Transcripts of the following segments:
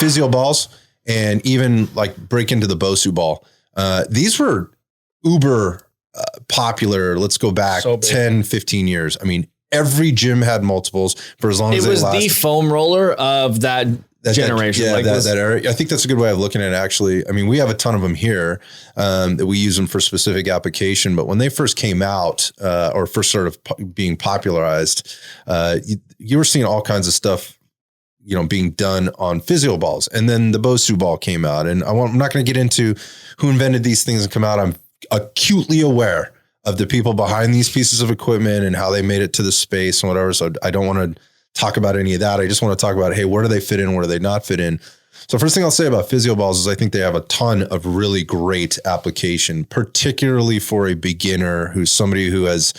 Physio balls and even like break into the Bosu ball. These were uber popular. Let's go back 10, 15 years. I mean, every gym had multiples for as long as they lasted. It was the foam roller of that generation. That era. I think that's a good way of looking at it, actually. I mean, we have a ton of them here that we use them for specific application. But when they first came out or first sort of being popularized, you were seeing all kinds of stuff, being done on Physio balls. And then the Bosu ball came out. And I'm not going to get into who invented these things and come out. I'm acutely aware of the people behind these pieces of equipment and how they made it to the space and whatever. So I don't want to talk about any of that. I just want to talk about, hey, where do they fit in? Where do they not fit in? So first thing I'll say about Physio balls is I think they have a ton of really great application, particularly for a beginner who's somebody who is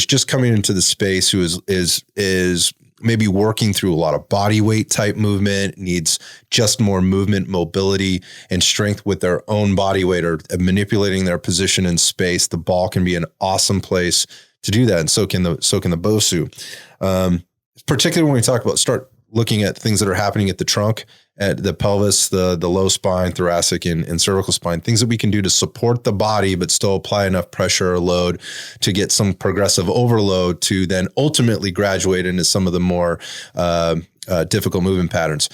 just coming into the space, who is maybe working through a lot of body weight type movement, needs just more movement, mobility, and strength with their own body weight or manipulating their position in space. The ball can be an awesome place to do that. And so can the Bosu. Particularly when we start looking at things that are happening at the trunk, at the pelvis, the low spine, thoracic and cervical spine, things that we can do to support the body, but still apply enough pressure or load to get some progressive overload to then ultimately graduate into some of the more difficult movement patterns,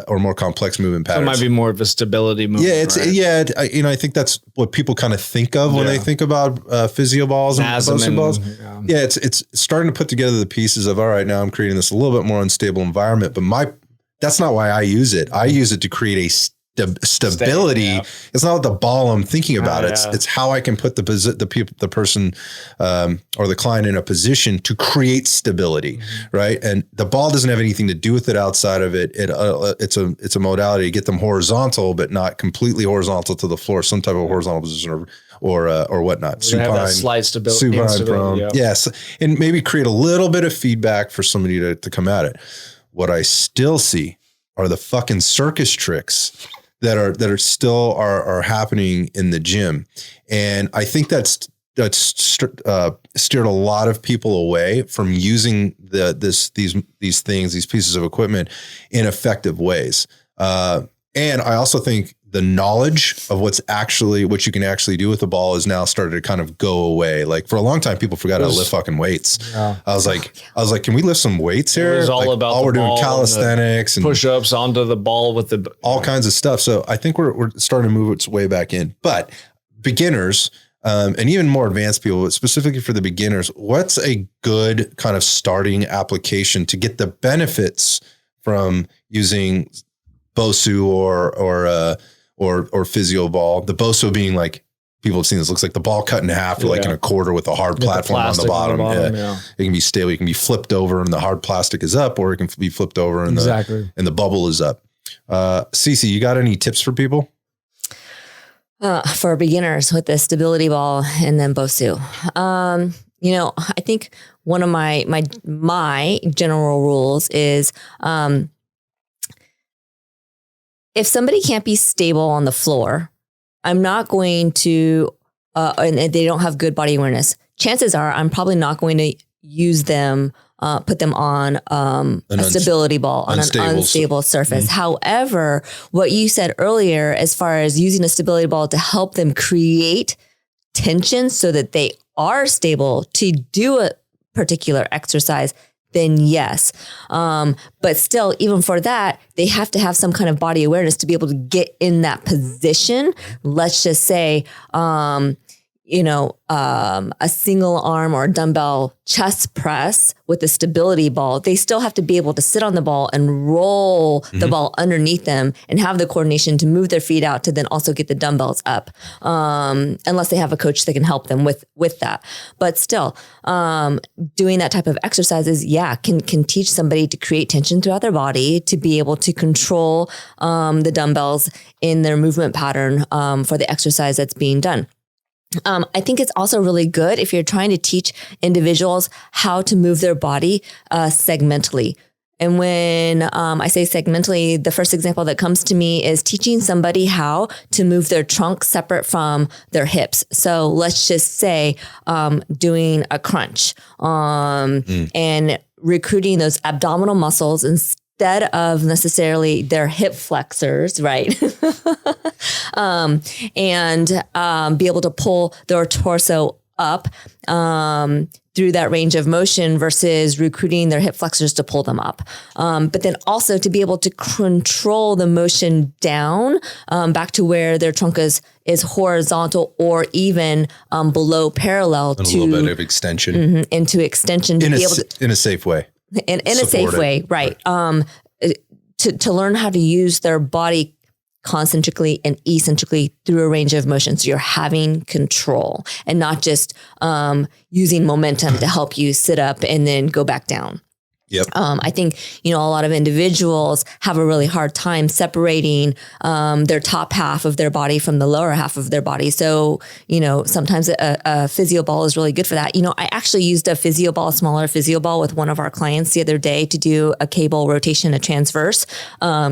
or more complex movement patterns. So it might be more of a stability movement. Yeah, right? I think that's what people kind of think of when they think about Physio balls and Bosu balls. Yeah, it's starting to put together the pieces of, all right, now I'm creating this a little bit more unstable environment, but that's not why I use it. I use it to create a stability. It's not the ball I'm thinking about. It's how I can put the person or the client in a position to create stability, right? And the ball doesn't have anything to do with it outside of it. It's a modality to get them horizontal, but not completely horizontal to the floor. Some type of horizontal position or whatnot. Supine, have that slight stability. Supine, prone. Yes, and maybe create a little bit of feedback for somebody to come at it. What I still see are the fucking circus tricks that are still happening in the gym. And I think that's steered a lot of people away from using these pieces of equipment in effective ways. And I also think the knowledge of what you can actually do with the ball is now started to kind of go away. Like for a long time, people forgot how to lift fucking weights. Yeah. I was like, can we lift some weights here? It was all about we're doing calisthenics and push-ups onto the ball with all kinds of stuff. So I think we're starting to move its way back in. But beginners and even more advanced people, but specifically for the beginners, what's a good kind of starting application to get the benefits from using Bosu or Physio ball? The Bosu being like, people have seen this, looks like the ball cut in half or like in a quarter with a hard platform on the bottom. It can be stable. It can be flipped over and the hard plastic is up, or it can be flipped over and the bubble is up. Cece, you got any tips for people? For beginners with the stability ball and then Bosu. I think one of my general rules is, if somebody can't be stable on the floor, I'm not going to, and they don't have good body awareness, chances are I'm probably not going to use them, put them on a stability ball on an unstable surface. However, what you said earlier, as far as using a stability ball to help them create tension so that they are stable to do a particular exercise, then yes. But still, even for that, they have to have some kind of body awareness to be able to get in that position. Let's just say, a single arm or dumbbell chest press with a stability ball, they still have to be able to sit on the ball and roll the ball underneath them and have the coordination to move their feet out to then also get the dumbbells up. Unless they have a coach that can help them with that. But still, doing that type of exercises, can teach somebody to create tension throughout their body, to be able to control the dumbbells in their movement pattern for the exercise that's being done. I think it's also really good if you're trying to teach individuals how to move their body segmentally. And when I say segmentally, the first example that comes to me is teaching somebody how to move their trunk separate from their hips. So let's just say doing a crunch and recruiting those abdominal muscles and instead of necessarily their hip flexors, right? And be able to pull their torso up through that range of motion versus recruiting their hip flexors to pull them up. But then also to be able to control the motion down back to where their trunk is horizontal or even below parallel and a little bit of extension. Into extension to be able to, in a safe way. In a safe way, right. To learn how to use their body concentrically and eccentrically through a range of motion. So you're having control and not just using momentum to help you sit up and then go back down. Yep. I think, a lot of individuals have a really hard time separating their top half of their body from the lower half of their body. So, sometimes a physio ball is really good for that. I actually used a smaller physio ball with one of our clients the other day to do a cable rotation, a transverse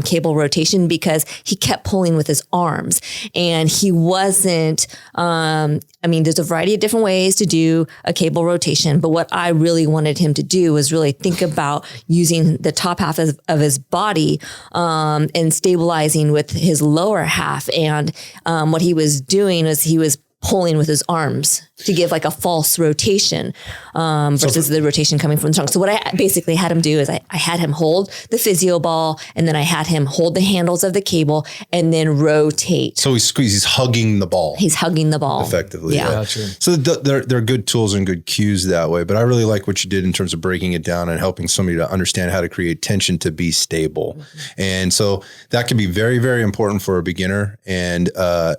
cable rotation, because he kept pulling with his arms and he wasn't, there's a variety of different ways to do a cable rotation, but what I really wanted him to do was really think about using the top half of his body and stabilizing with his lower half. And what he was doing is he was pulling with his arms to give like a false rotation versus the rotation coming from the trunk. So what I basically had him do is I had him hold the physio ball and then I had him hold the handles of the cable and then rotate. So he's hugging the ball. He's hugging the ball. Effectively. Yeah. Gotcha. So they're good tools and good cues that way. But I really like what you did in terms of breaking it down and helping somebody to understand how to create tension to be stable. And so that can be very, very important for a beginner. And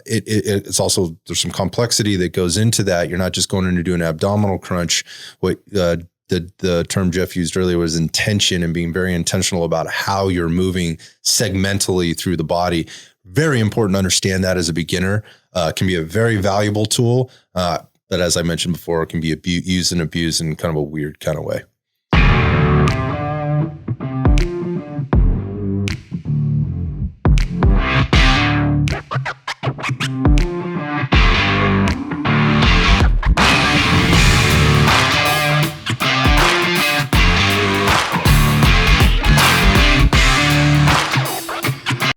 it's also, there's some complexity that goes into that. You're not just going in to do an abdominal crunch. What the term Jeff used earlier was intention and being very intentional about how you're moving segmentally through the body. Very important to understand that as a beginner. Can be a very valuable tool. But as I mentioned before, it can be used and abused in kind of a weird kind of way.